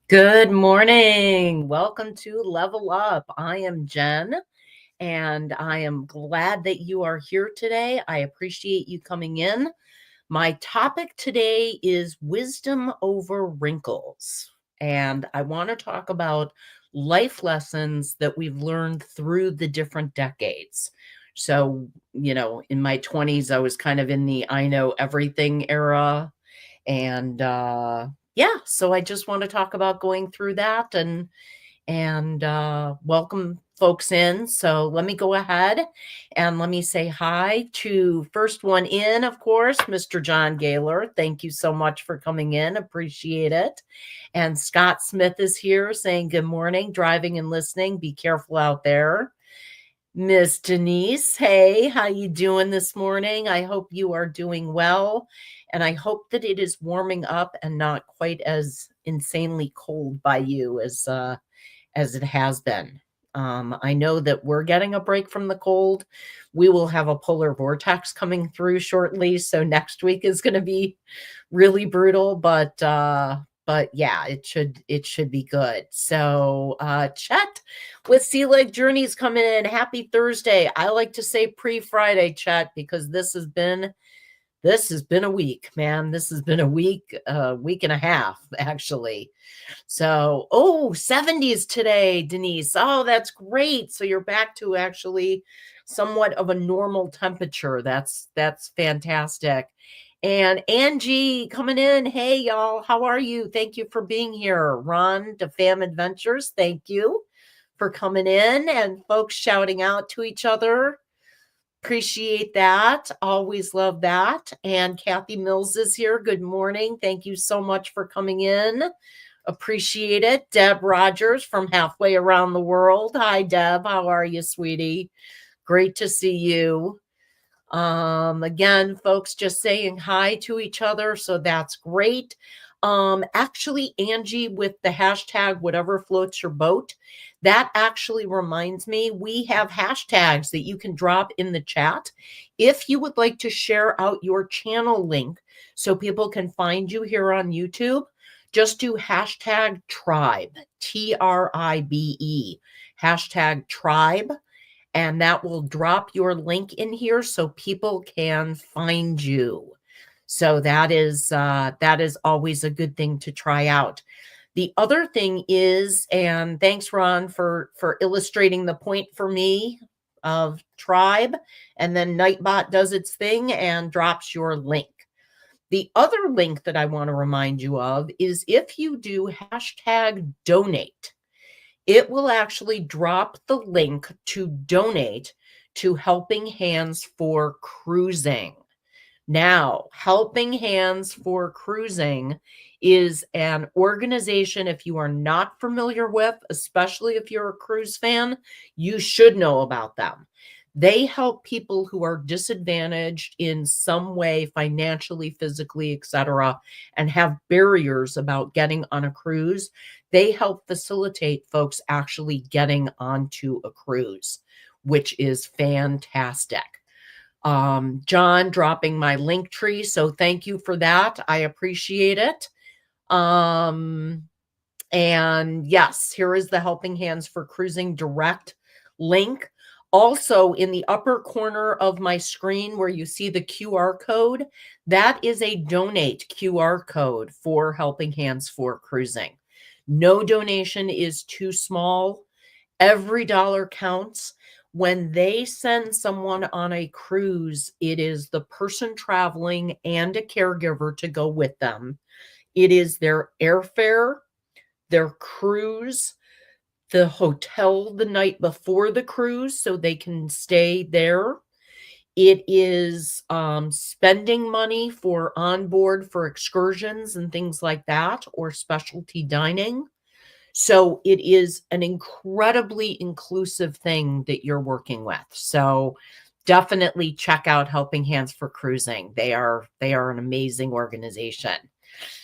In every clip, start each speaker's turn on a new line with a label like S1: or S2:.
S1: Good morning. Welcome to Level Up. I am Jen, and I am glad that you are here today. I appreciate you coming in. My topic today is wisdom over wrinkles. And I want to talk about life lessons that we've learned through the different decades. So, in my 20s, I was kind of in the I know everything era. And yeah, so I just want to talk about going through that and welcome folks in. So let me go ahead and let me say hi to first one in, of course, Mr. John Gaylor. Thank you so much for coming in. Appreciate it. And Scott Smith is here saying good morning, driving and listening. Be careful out there. Miss Denise, hey, how you doing this morning? I hope you are doing well, and I hope that it is warming up and not quite as insanely cold by you as it has been. I know that we're getting a break from the cold. We will have a polar vortex coming through shortly, so next week is going to be really brutal, but yeah, it should be good. So Chet with Sea Lake Journeys coming in. Happy Thursday. I like to say pre-Friday, Chet, because this has been a week, man. This has been a week and a half, actually. So, 70s today, Denise. Oh, that's great. So you're back to actually somewhat of a normal temperature. That's fantastic. And Angie coming in. Hey, y'all. How are you? Thank you for being here. Ron, to Fam Adventures. Thank you for coming in and folks shouting out to each other. Appreciate that. Always love that. And Kathy Mills is here. Good morning. Thank you so much for coming in. Appreciate it. Deb Rogers from halfway around the world. Hi, Deb. How are you, sweetie? Great to see you. Again, folks just saying hi to each other, so that's great. Actually, Angie, with the hashtag whatever floats your boat, that actually reminds me we have hashtags that you can drop in the chat if you would like to share out your channel link so people can find you here on YouTube. Just do hashtag tribe, TRIBE, hashtag tribe, and that will drop your link in here so people can find you. So that is always a good thing to try out. The other thing is, and thanks, Ron, for illustrating the point for me of tribe, and then Nightbot does its thing and drops your link. The other link that I want to remind you of is if you do hashtag donate, it will actually drop the link to donate to Helping Hands for Cruising. Now, Helping Hands for Cruising is an organization, if you are not familiar with, especially if you're a cruise fan, you should know about them. They help people who are disadvantaged in some way, financially, physically, etc., and have barriers about getting on a cruise. They help facilitate folks actually getting onto a cruise, which is fantastic. John dropping my link tree, so thank you for that. I appreciate it. And yes, here is the Helping Hands for Cruising direct link. Also, in the upper corner of my screen where you see the QR code, that is a donate QR code for Helping Hands for Cruising. No donation is too small. Every dollar counts. When they send someone on a cruise, it is the person traveling and a caregiver to go with them. It is their airfare, their cruise, the hotel the night before the cruise so they can stay there. It is spending money for onboard for excursions and things like that, or specialty dining. So it is an incredibly inclusive thing that you're working with. So definitely check out Helping Hands for Cruising. They are an amazing organization.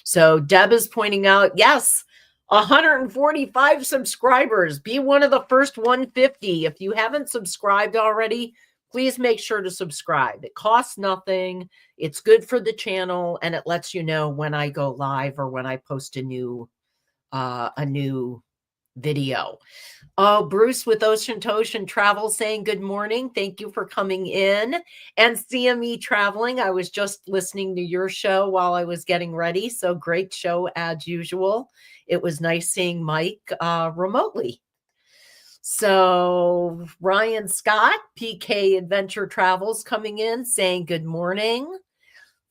S1: So Deb is pointing out, yes, 145 subscribers. Be one of the first 150. If you haven't subscribed already, please make sure to subscribe. It costs nothing. It's good for the channel, and it lets you know when I go live or when I post a new a new video. Oh, Bruce with Ocean to Ocean Travel saying good morning. Thank you for coming in. And CME Traveling, I was just listening to your show while I was getting ready. So great show as usual. It was nice seeing Mike remotely. So Ryan Scott, PK Adventure Travels coming in saying good morning.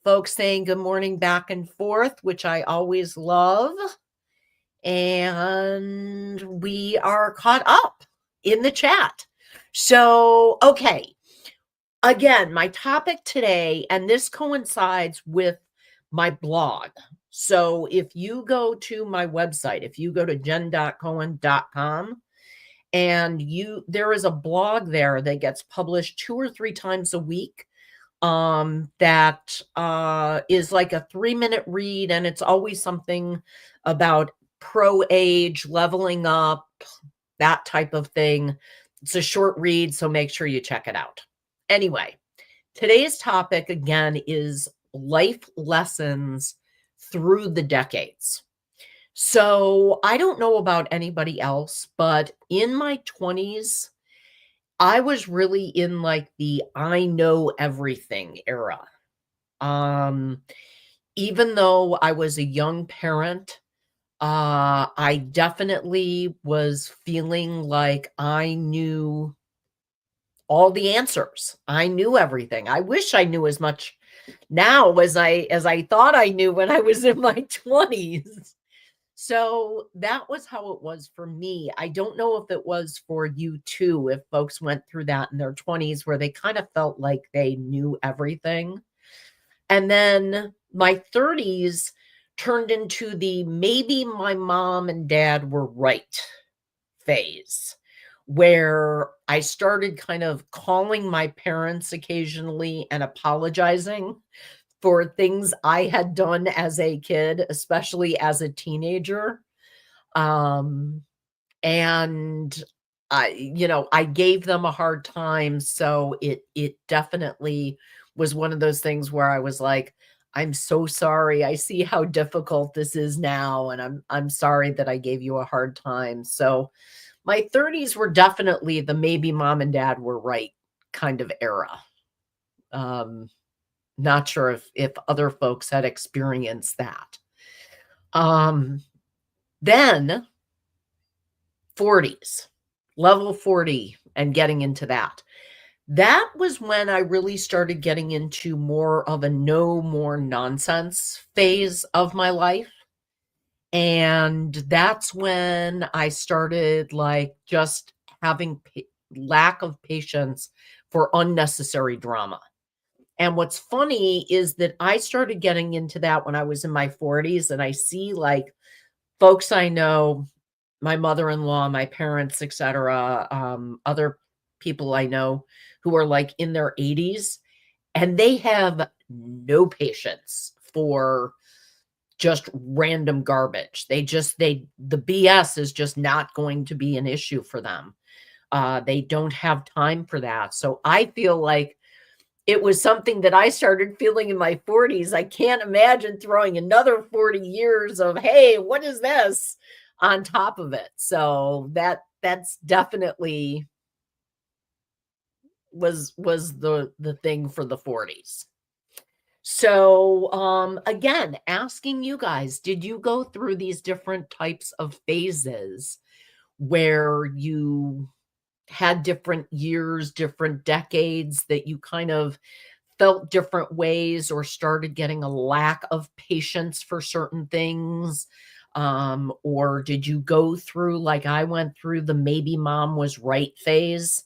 S1: Folks saying good morning back and forth, which I always love. And we are caught up in the chat. So, okay. Again, my topic today, and this coincides with my blog. So if you go to my website, if you go to jendotcohen.com, and there is a blog there that gets published 2 or 3 times a week, that is like a 3-minute read, and it's always something about pro age, leveling up, that type of thing. It's a short read, so make sure you check it out. Anyway, today's topic again is life lessons through the decades. So I don't know about anybody else, but in my 20s, I was really in like the I know everything era. Even though I was a young parent, I definitely was feeling like I knew all the answers. I knew everything. I wish I knew as much now as I thought I knew when I was in my 20s. So that was how it was for me. I don't know if it was for you too, if folks went through that in their 20s where they kind of felt like they knew everything. And then my 30s turned into the maybe my mom and dad were right phase, where I started kind of calling my parents occasionally and apologizing for things I had done as a kid, especially as a teenager. And I gave them a hard time. So it definitely was one of those things where I was like, I'm so sorry. I see how difficult this is now. And I'm sorry that I gave you a hard time. So my 30s were definitely the maybe mom and dad were right kind of era. Not sure if other folks had experienced that. Then 40s, level 40 and getting into that. That was when I really started getting into more of a no more nonsense phase of my life. And that's when I started like just having lack of patience for unnecessary drama. And what's funny is that I started getting into that when I was in my 40s, and I see like folks I know, my mother-in-law, my parents, etc., other people I know who are like in their 80s, and they have no patience for just random garbage. The BS is just not going to be an issue for them. They don't have time for that. So I feel like it was something that I started feeling in my 40s. I can't imagine throwing another 40 years of, hey, what is this on top of it? So that's definitely was the thing for the 40s. So again, asking you guys, did you go through these different types of phases where you had different years, different decades that you kind of felt different ways or started getting a lack of patience for certain things? Or did you go through, like I went through, the maybe mom was right phase?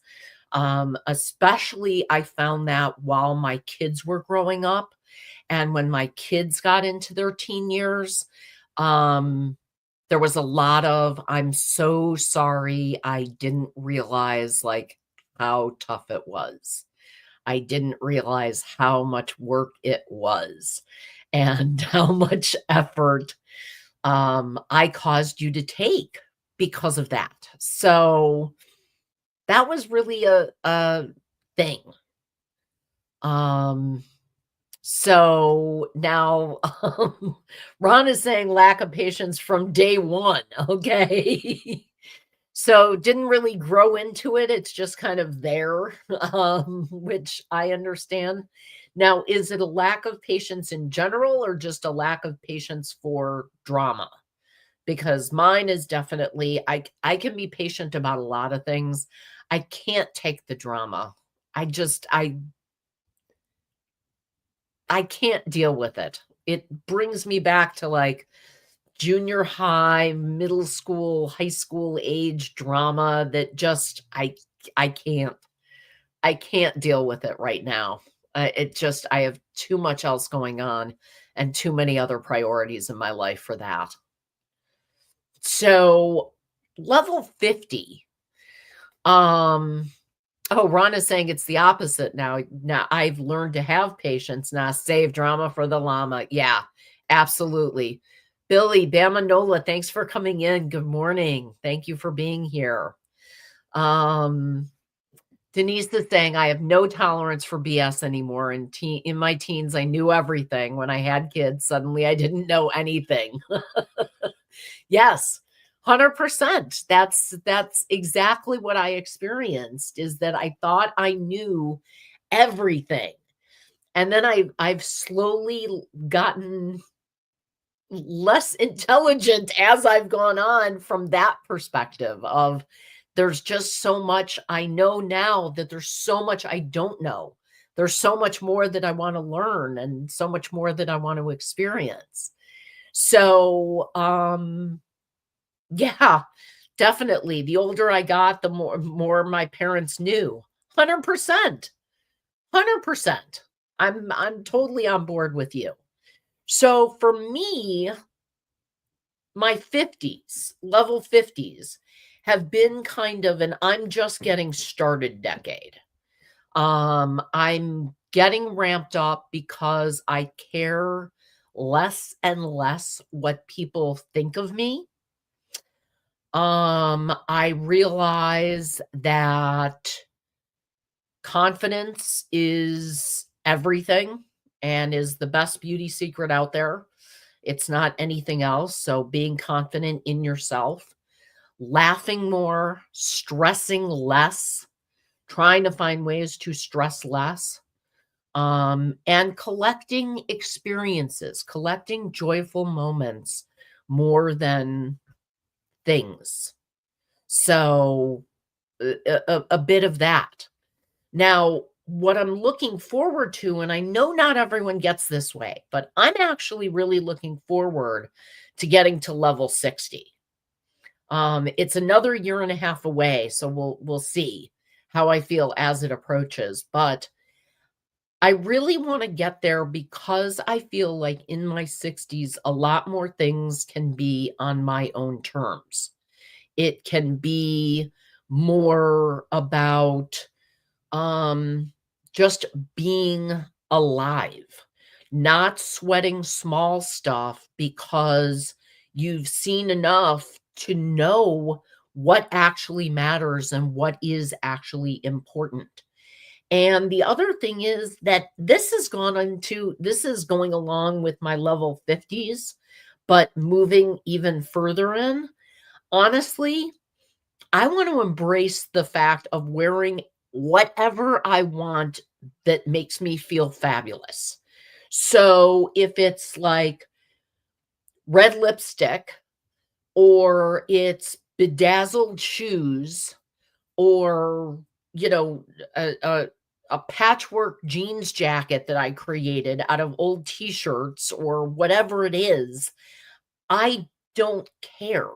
S1: Especially I found that while my kids were growing up and when my kids got into their teen years, there was a lot of, I'm so sorry. I didn't realize like how tough it was. I didn't realize how much work it was and how much effort I caused you to take because of that. So that was really a thing. So now Ron is saying lack of patience from day one. Okay. So didn't really grow into it. It's just kind of there, which I understand. Now, is it a lack of patience in general or just a lack of patience for drama? Because mine is definitely I can be patient about a lot of things. I can't take the drama. I just I can't deal with it. It brings me back to like junior high, middle school, high school age drama that just I can't I can't deal with it right now. It just I have too much else going on and too many other priorities in my life for that. So, level 50. Um oh, Ron is saying it's the opposite now. Now I've learned to have patience, now save drama for the llama. Yeah, absolutely. Billy, Bamanola, thanks for coming in. Good morning. Thank you for being here. Um, Denise is saying, I have no tolerance for BS anymore. In my teens, I knew everything. When I had kids, suddenly I didn't know anything. Yes, 100%. That's exactly what I experienced, is that I thought I knew everything. And then I've slowly gotten less intelligent as I've gone on from that perspective of there's just so much I know now that there's so much I don't know. There's so much more that I want to learn and so much more that I want to experience. So, yeah, definitely. The older I got, the more my parents knew. 100%. 100%. I'm totally on board with you. So for me, my 50s, level 50s have been kind of an I'm just getting started decade. I'm getting ramped up because I care less and less what people think of me. I realize that confidence is everything and is the best beauty secret out there. It's not anything else. So being confident in yourself, laughing more, stressing less, trying to find ways to stress less, and collecting experiences, collecting joyful moments more than things. So a bit of that. Now, what I'm looking forward to, and I know not everyone gets this way, but I'm actually really looking forward to getting to level 60. It's another year and a half away, so we'll see how I feel as it approaches. But I really want to get there because I feel like in my 60s, a lot more things can be on my own terms. It can be more about um, just being alive, not sweating small stuff because you've seen enough to know what actually matters and what is actually important. And the other thing is that this is going along with my level 50s, but moving even further in. Honestly, I want to embrace the fact of wearing whatever I want that makes me feel fabulous. So if it's like red lipstick, or it's bedazzled shoes, or, you know, a patchwork jeans jacket that I created out of old t-shirts or whatever it is, I don't care.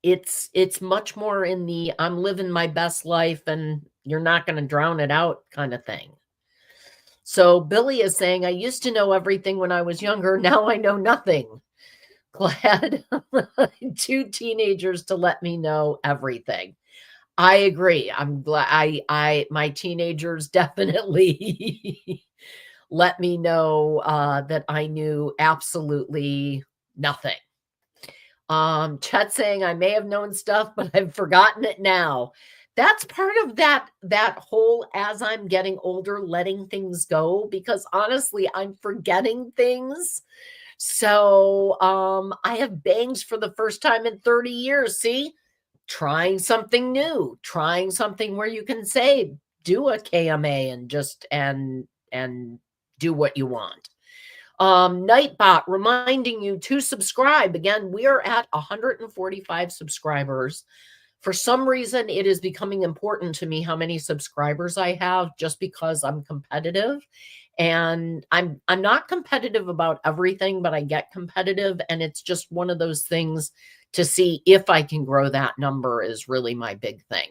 S1: It's much more in the I'm living my best life and you're not going to drown it out kind of thing. So Billy is saying, I used to know everything when I was younger. Now I know nothing. Glad two teenagers to let me know everything. I agree. I'm glad my teenagers definitely let me know that I knew absolutely nothing. Chet saying I may have known stuff, but I've forgotten it now. that's part of that whole, as I'm getting older, letting things go, because honestly, I'm forgetting things. So, I have bangs for the first time in 30 years. See? Trying something new, trying something where you can say, do a KMA and just and do what you want. Nightbot reminding you to subscribe. Again, we are at 145 subscribers. For some reason, it is becoming important to me how many subscribers I have, just because I'm competitive. And I'm not competitive about everything, but I get competitive, and it's just one of those things to see if I can grow that number is really my big thing.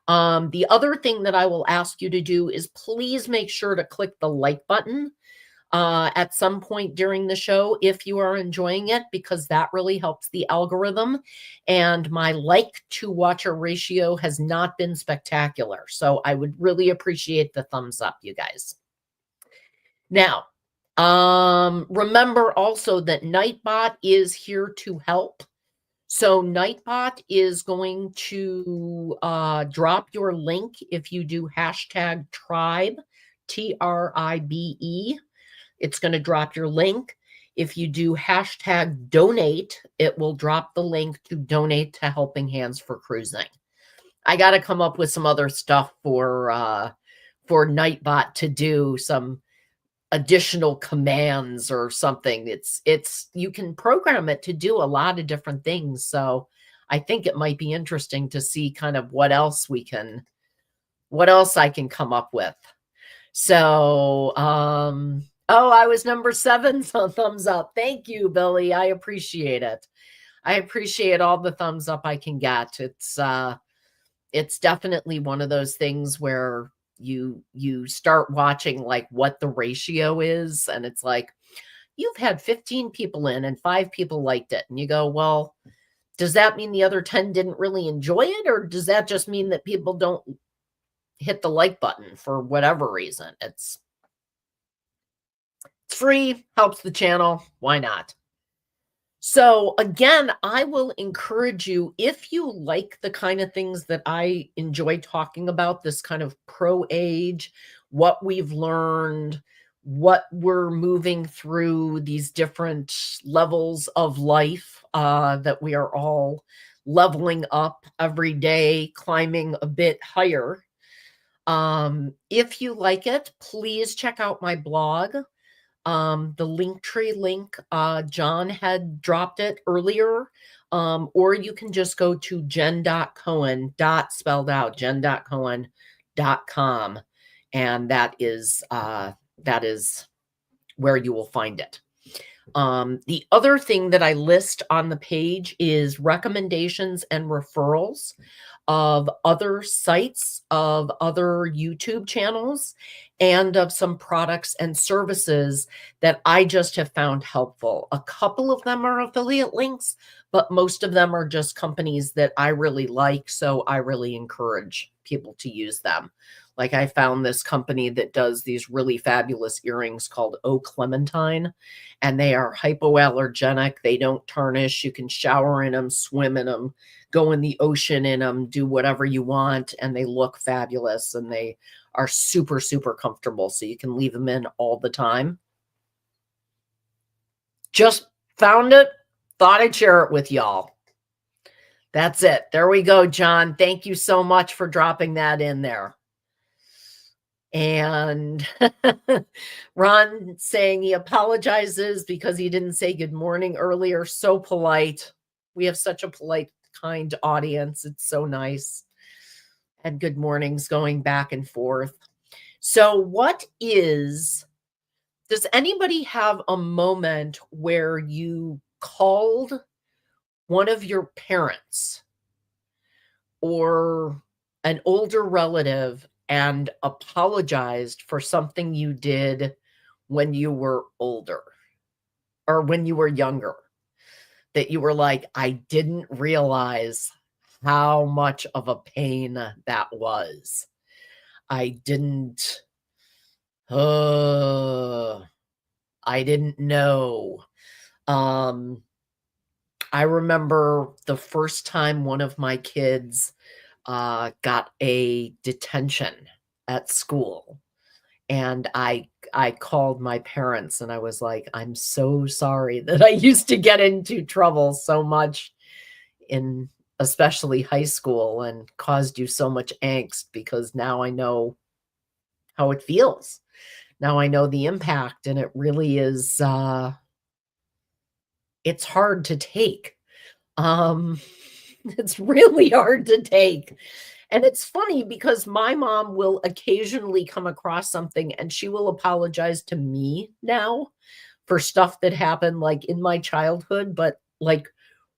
S1: The other thing that I will ask you to do is please make sure to click the like button at some point during the show if you are enjoying it, because that really helps the algorithm. And my like to watcher ratio has not been spectacular. So I would really appreciate the thumbs up, you guys. Now, remember also that Nightbot is here to help. So Nightbot is going to drop your link if you do hashtag tribe, TRIBE. It's going to drop your link. If you do hashtag donate, it will drop the link to donate to Helping Hands for Cruising. I got to come up with some other stuff for Nightbot to do, some additional commands or something. It's you can program it to do a lot of different things. So I think it might be interesting to see kind of what else I can come up with. So, oh, I was number 7, so thumbs up. Thank you, Billy. I appreciate it. I appreciate all the thumbs up I can get. It's definitely one of those things where you start watching like what the ratio is, and it's like you've had 15 people in and 5 people liked it, and you go, well, does that mean the other 10 didn't really enjoy it, or does that just mean that people don't hit the like button for whatever reason? It's free, helps the channel, why not? So again, I will encourage you, if you like the kind of things that I enjoy talking about, this kind of pro age, what we've learned, what we're moving through, these different levels of life that we are all leveling up every day, climbing a bit higher. If you like it, please check out my blog. The Linktree link, John had dropped it earlier, or you can just go to jen.cohen, spelled out, jen.cohen.com, and that is where you will find it. The other thing that I list on the page is recommendations and referrals of other sites, of other YouTube channels, and of some products and services that I just have found helpful. A couple of them are affiliate links, but most of them are just companies that I really like, so I really encourage people to use them. Like I found this company that does these really fabulous earrings called Oh Clementine, and they are hypoallergenic. They don't tarnish. You can shower in them, swim in them, go in the ocean in them, do whatever you want, and they look fabulous, and they are super, super comfortable, so you can leave them in all the time. Just found it. Thought I'd share it with y'all. That's it. There we go, John. Thank you so much for dropping that in there. And Ron saying he apologizes because he didn't say good morning earlier. So polite. We have such a polite, kind audience. It's so nice. And good mornings going back and forth. So does anybody have a moment where you called one of your parents or an older relative and apologized for something you did when you were older or when you were younger, that you were like, I didn't realize how much of a pain that was. I didn't know. I remember the first time one of my kids got a detention at school. And I called my parents and I was like, "I'm so sorry that I used to get into trouble so much in especially high school and caused you so much angst because now I know how it feels. Now I know the impact and it really is it's hard to take. Um it's really hard to take. And it's funny because my mom will occasionally come across something and she will apologize to me now for stuff that happened like in my childhood, but like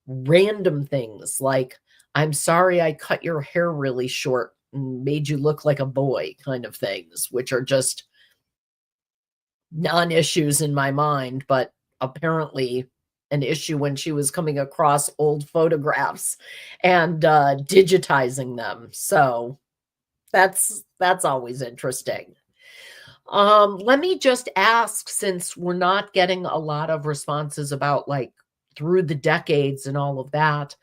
S1: random things like, "I'm sorry I cut your hair really short and made you look like a boy," kind of things, which are just non-issues in my mind, but apparently an issue when she was coming across old photographs and, digitizing them. So that's always interesting. Let me just ask, since we're not getting a lot of responses about like through the decades and all of that,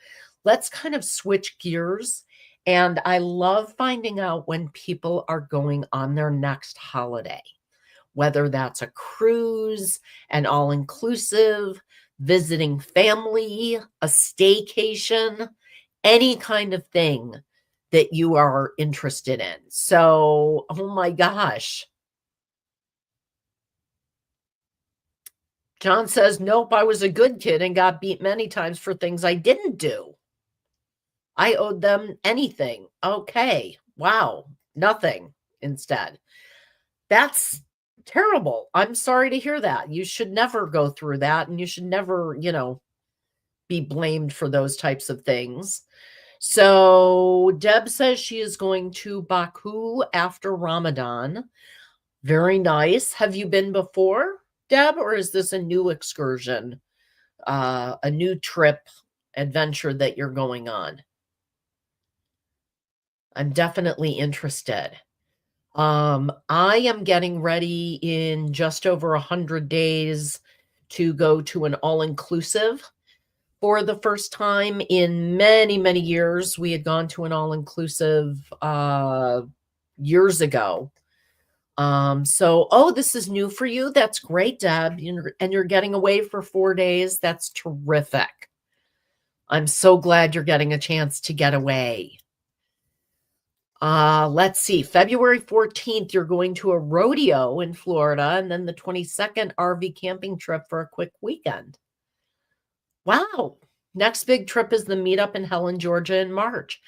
S1: let's kind of switch gears. And I love finding out when people are going on their next holiday, whether that's a cruise, an all inclusive, visiting family, a staycation, any kind of thing that you are interested in. So, oh my gosh. John says, "Nope, I was a good kid and got beat many times for things I didn't do. I owed them anything." Okay. Wow. Nothing instead. That's terrible. I'm sorry to hear that. You should never go through that and you should never, be blamed for those types of things. So Deb says she is going to Baku after Ramadan. Very nice. Have you been before, Deb, or is this a new excursion, a new trip adventure that you're going on? I'm definitely interested. I am getting ready in just over 100 days to go to an all-inclusive for the first time in many, many years. We had gone to an all-inclusive years ago. So this is new for you. That's great, Deb. And you're getting away for 4 days. That's terrific. I'm so glad you're getting a chance to get away. Let's see. February 14th, you're going to a rodeo in Florida, and then the 22nd RV camping trip for a quick weekend. Wow. Next big trip is the meetup in Helen, Georgia in March.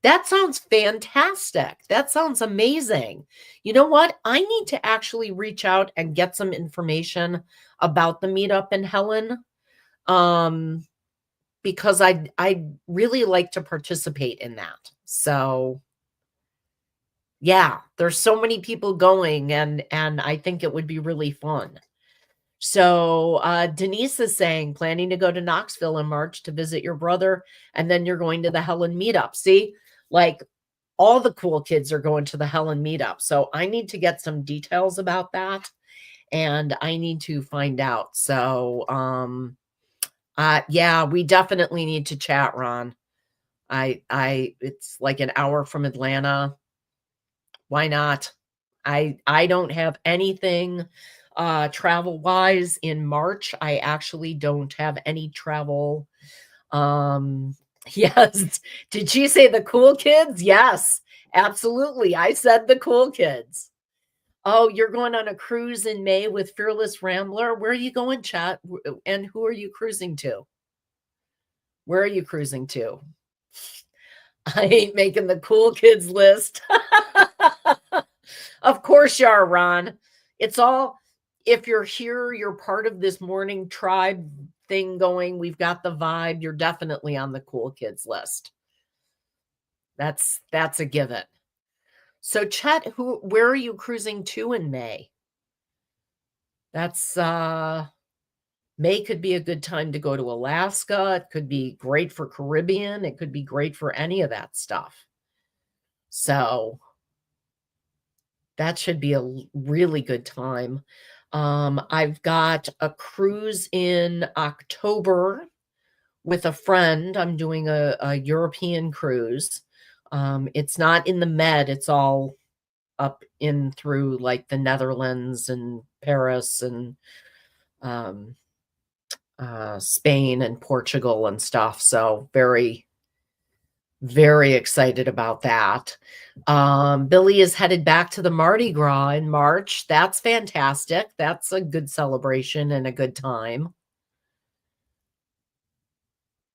S1: That sounds fantastic. That sounds amazing. You know what? I need to actually reach out and get some information about the meetup in Helen. Because I'd really like to participate in that. So yeah, there's so many people going and I think it would be really fun. So Denise is saying, planning to go to Knoxville in March to visit your brother, and then you're going to the Helen meetup. See, like all the cool kids are going to the Helen meetup. So I need to get some details about that and I need to find out. So yeah, we definitely need to chat, Ron. It's like an hour from Atlanta. Why not? I don't have anything travel wise in March. I actually don't have any travel. Yes. Did she say the cool kids? Yes, absolutely. I said the cool kids. Oh, you're going on a cruise in May with Fearless Rambler. Where are you going, chat? And who are you cruising to? Where are you cruising to? I ain't making the cool kids list. Of course you are, Ron. It's all, if you're here, you're part of this morning tribe thing going. We've got the vibe. You're definitely on the cool kids list. That's a given. So Chet, where are you cruising to in May? That's May could be a good time to go to Alaska. It could be great for Caribbean. It could be great for any of that stuff. So that should be a really good time. I've got a cruise in October with a friend. I'm doing a European cruise It's not in the Med. It's all up in through like the Netherlands and Paris and um, Spain and Portugal and stuff. So very, very excited about that. Billy is headed back to the Mardi Gras in March. That's fantastic. That's a good celebration and a good time.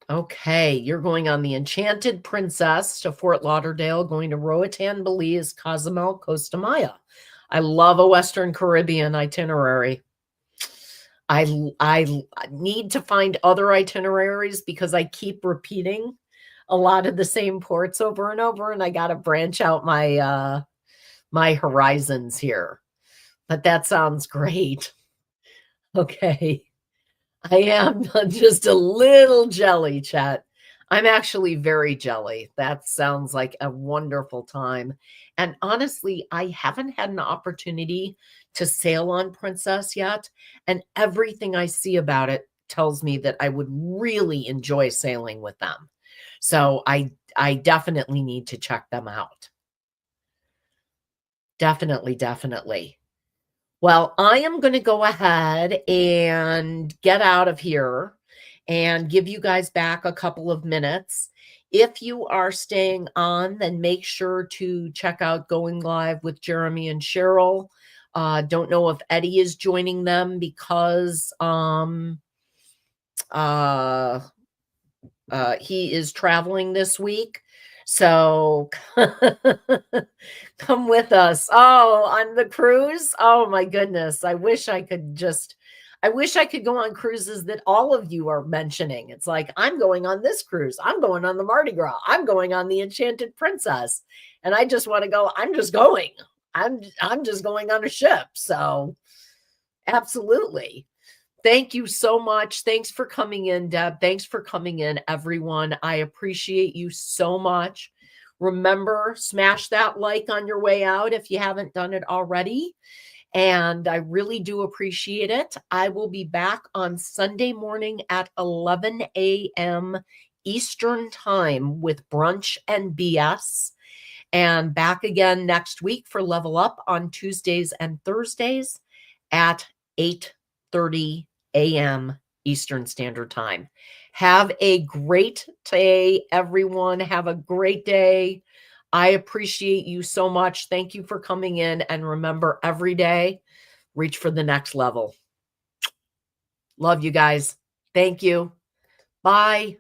S1: Okay, you're going on the Enchanted Princess to Fort Lauderdale, going to Roatan, Belize, Cozumel, Costa Maya. I love a Western Caribbean itinerary. I need to find other itineraries because I keep repeating a lot of the same ports over and over, and I got to branch out my my horizons here. But that sounds great. Okay. I am just a little jelly, Chet. I'm actually very jelly. That sounds like a wonderful time. And honestly, I haven't had an opportunity to sail on Princess yet. And everything I see about it tells me that I would really enjoy sailing with them. So I definitely need to check them out. Definitely, definitely. Well, I am going to go ahead and get out of here and give you guys back a couple of minutes. If you are staying on, then make sure to check out Going Live with Jeremy and Cheryl. Don't know if Eddie is joining them because he is traveling this week. So come with us. Oh, on the cruise. Oh my goodness. I wish I could go on cruises that all of you are mentioning. It's like, I'm going on this cruise. I'm going on the Mardi Gras. I'm going on the Enchanted Princess. And I just want to go. I'm just going. I'm just going on a ship. So absolutely. Thank you so much. Thanks for coming in, Deb. Thanks for coming in, everyone. I appreciate you so much. Remember, smash that like on your way out if you haven't done it already. And I really do appreciate it. I will be back on Sunday morning at 11 a.m. Eastern Time with Brunch and BS. And back again next week for Level Up on Tuesdays and Thursdays at 8:30 a.m. Eastern Standard Time. Have a great day, everyone. Have a great day. I appreciate you so much. Thank you for coming in. And remember, every day, reach for the next level. Love you guys. Thank you. Bye.